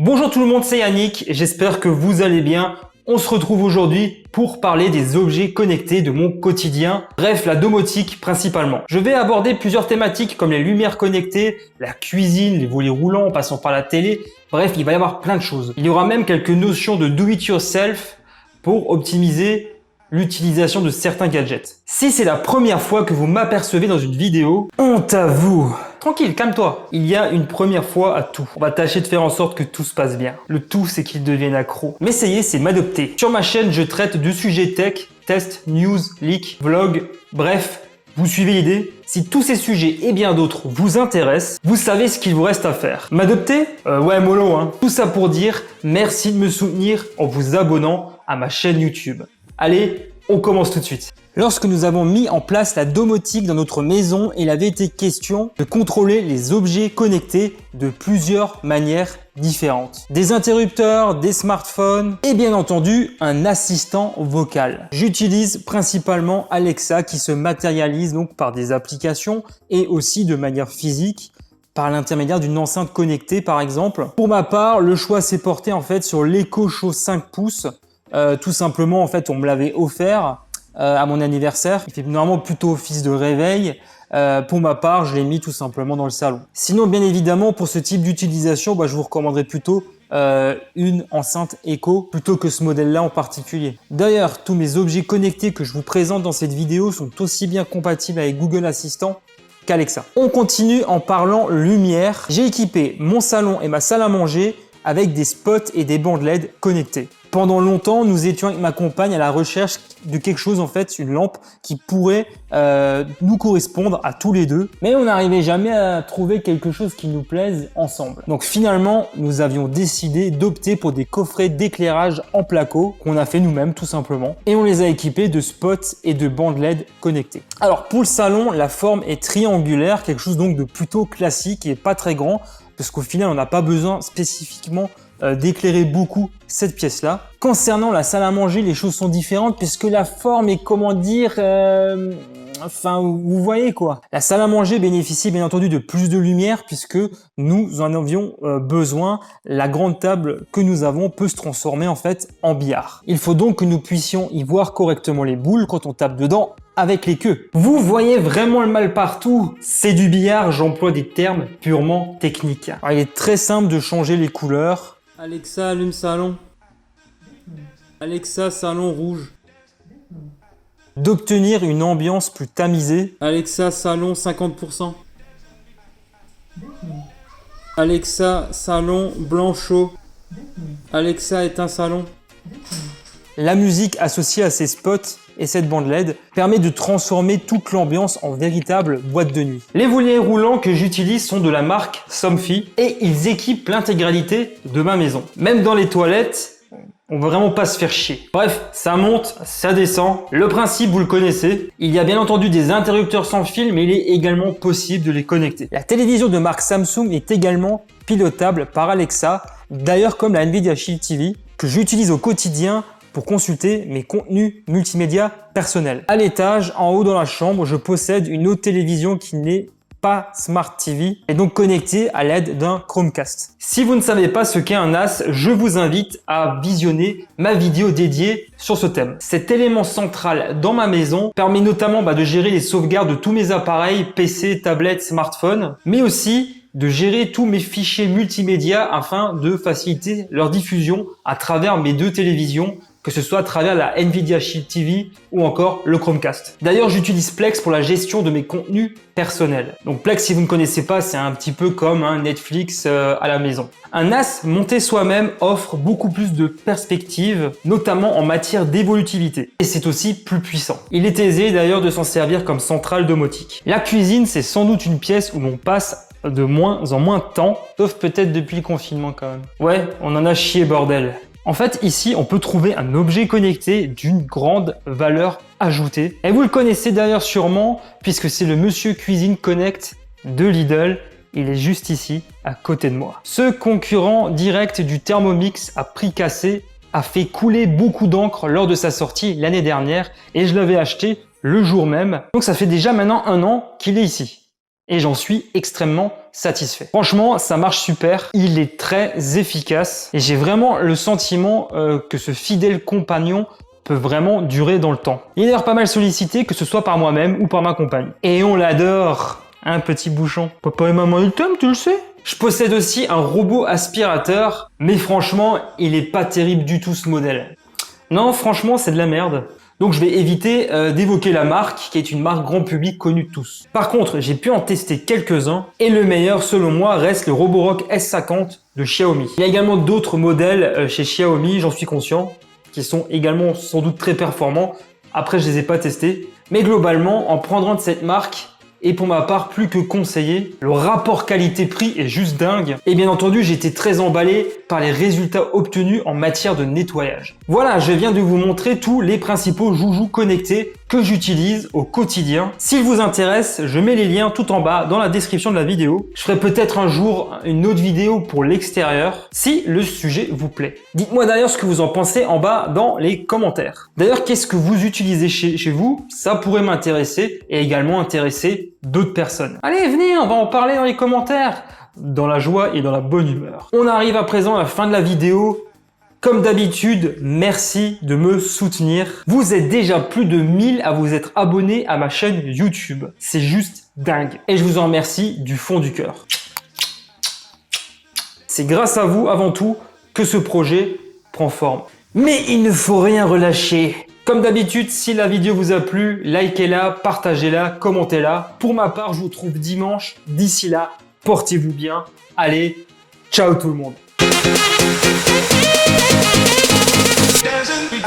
Bonjour tout le monde, c'est Yannick, j'espère que vous allez bien. On se retrouve aujourd'hui pour parler des objets connectés de mon quotidien, bref la domotique principalement. Je vais aborder plusieurs thématiques comme les lumières connectées, la cuisine, les volets roulants en passant par la télé, bref il va y avoir plein de choses. Il y aura même quelques notions de do it yourself pour optimiser l'utilisation de certains gadgets. Si c'est la première fois que vous m'apercevez dans une vidéo, honte à vous. Tranquille, calme-toi. Il y a une première fois à tout. On va tâcher de faire en sorte que tout se passe bien. Le tout, c'est qu'ils deviennent accros. M'essayer, c'est m'adopter. Sur ma chaîne, je traite de sujets tech, test, news, leak, vlog, bref, vous suivez l'idée? Si tous ces sujets et bien d'autres vous intéressent, vous savez ce qu'il vous reste à faire. M'adopter? Ouais, mollo, hein. Tout ça pour dire merci de me soutenir en vous abonnant à ma chaîne YouTube. Allez, on commence tout de suite. Lorsque nous avons mis en place la domotique dans notre maison, il avait été question de contrôler les objets connectés de plusieurs manières différentes. Des interrupteurs, des smartphones et bien entendu un assistant vocal. J'utilise principalement Alexa qui se matérialise donc par des applications et aussi de manière physique par l'intermédiaire d'une enceinte connectée par exemple. Pour ma part, le choix s'est porté en fait sur l'Echo Show 5 pouces. Tout simplement, en fait, on me l'avait offert à mon anniversaire. Il fait normalement plutôt office de réveil. Pour ma part, je l'ai mis tout simplement dans le salon. Sinon, bien évidemment, pour ce type d'utilisation, je vous recommanderais plutôt une enceinte Echo plutôt que ce modèle-là en particulier. D'ailleurs, tous mes objets connectés que je vous présente dans cette vidéo sont aussi bien compatibles avec Google Assistant qu'Alexa. On continue en parlant lumière. J'ai équipé mon salon et ma salle à manger avec des spots et des bandes LED connectées. Pendant longtemps, nous étions avec ma compagne à la recherche de quelque chose, en fait, une lampe qui pourrait nous correspondre à tous les deux. Mais on n'arrivait jamais à trouver quelque chose qui nous plaise ensemble. Donc finalement, nous avions décidé d'opter pour des coffrets d'éclairage en placo qu'on a fait nous-mêmes tout simplement. Et on les a équipés de spots et de bandes LED connectées. Alors pour le salon, la forme est triangulaire, quelque chose donc de plutôt classique et pas très grand. Parce qu'au final, on n'a pas besoin spécifiquement d'éclairer beaucoup cette pièce-là. Concernant la salle à manger, les choses sont différentes puisque la forme est, comment dire, enfin, vous voyez quoi. La salle à manger bénéficie bien entendu de plus de lumière puisque nous en avions besoin. La grande table que nous avons peut se transformer en fait en billard. Il faut donc que nous puissions y voir correctement les boules quand on tape dedans avec les queues. Vous voyez vraiment le mal partout. C'est du billard, j'emploie des termes purement techniques. Alors, il est très simple de changer les couleurs. Alexa, allume salon. Alexa, salon rouge. D'obtenir une ambiance plus tamisée. Alexa, salon 50%. Alexa, salon blanc chaud. Alexa, éteins salon. La musique associée à ces spots et cette bande LED permet de transformer toute l'ambiance en véritable boîte de nuit. Les volets roulants que j'utilise sont de la marque Somfy et ils équipent l'intégralité de ma maison. Même dans les toilettes, on veut vraiment pas se faire chier. Bref, ça monte, ça descend. Le principe, vous le connaissez. Il y a bien entendu des interrupteurs sans fil, mais il est également possible de les connecter. La télévision de marque Samsung est également pilotable par Alexa, d'ailleurs comme la Nvidia Shield TV, que j'utilise au quotidien pour consulter mes contenus multimédia personnels. À l'étage, en haut dans la chambre, je possède une autre télévision qui n'est pas Smart TV et donc connectée à l'aide d'un Chromecast. Si vous ne savez pas ce qu'est un NAS, je vous invite à visionner ma vidéo dédiée sur ce thème. Cet élément central dans ma maison permet notamment de gérer les sauvegardes de tous mes appareils, PC, tablettes, smartphones, mais aussi de gérer tous mes fichiers multimédia afin de faciliter leur diffusion à travers mes deux télévisions, que ce soit à travers la Nvidia Shield TV ou encore le Chromecast. D'ailleurs, j'utilise Plex pour la gestion de mes contenus personnels. Donc Plex, si vous ne connaissez pas, c'est un petit peu comme un Netflix à la maison. Un NAS monté soi-même offre beaucoup plus de perspectives, notamment en matière d'évolutivité. Et c'est aussi plus puissant. Il est aisé d'ailleurs de s'en servir comme centrale domotique. La cuisine, c'est sans doute une pièce où l'on passe de moins en moins de temps, sauf peut-être depuis le confinement quand même. Ouais, on en a chié bordel. En fait, ici, on peut trouver un objet connecté d'une grande valeur ajoutée. Et vous le connaissez d'ailleurs sûrement, puisque c'est le Monsieur Cuisine Connect de Lidl. Il est juste ici, à côté de moi. Ce concurrent direct du Thermomix à prix cassé a fait couler beaucoup d'encre lors de sa sortie l'année dernière et je l'avais acheté le jour même. Donc ça fait déjà maintenant 1 an qu'il est ici. Et j'en suis extrêmement satisfait. Franchement, ça marche super. Il est très efficace et j'ai vraiment le sentiment que ce fidèle compagnon peut vraiment durer dans le temps. Il est d'ailleurs pas mal sollicité, que ce soit par moi-même ou par ma compagne. Et on l'adore. Un petit bouchon. Papa et maman, ils t'aiment, tu le sais. Je possède aussi un robot aspirateur, mais franchement, il est pas terrible du tout ce modèle. Non, franchement, c'est de la merde. Donc je vais éviter d'évoquer la marque, qui est une marque grand public connue de tous. Par contre, j'ai pu en tester quelques-uns, et le meilleur, selon moi, reste le Roborock S50 de Xiaomi. Il y a également d'autres modèles chez Xiaomi, j'en suis conscient, qui sont également sans doute très performants. Après, je les ai pas testés. Mais globalement, en prendant de cette marque, et pour ma part plus que conseillé. Le rapport qualité-prix est juste dingue. Et bien entendu, j'ai été très emballé par les résultats obtenus en matière de nettoyage. Voilà, je viens de vous montrer tous les principaux joujoux connectés que j'utilise au quotidien. S'ils vous intéressent, je mets les liens tout en bas dans la description de la vidéo. Je ferai peut-être un jour une autre vidéo pour l'extérieur, si le sujet vous plaît. Dites-moi d'ailleurs ce que vous en pensez en bas dans les commentaires. D'ailleurs, qu'est-ce que vous utilisez chez vous? Ça pourrait m'intéresser et également intéresser d'autres personnes. Allez, venez, on va en parler dans les commentaires, dans la joie et dans la bonne humeur. On arrive à présent à la fin de la vidéo. Comme d'habitude, merci de me soutenir. Vous êtes déjà plus de 1000 à vous être abonnés à ma chaîne YouTube. C'est juste dingue. Et je vous en remercie du fond du cœur. C'est grâce à vous, avant tout, que ce projet prend forme. Mais il ne faut rien relâcher. Comme d'habitude, si la vidéo vous a plu, likez-la, partagez-la, commentez-la. Pour ma part, je vous retrouve dimanche. D'ici là, portez-vous bien. Allez, ciao tout le monde. Dancing,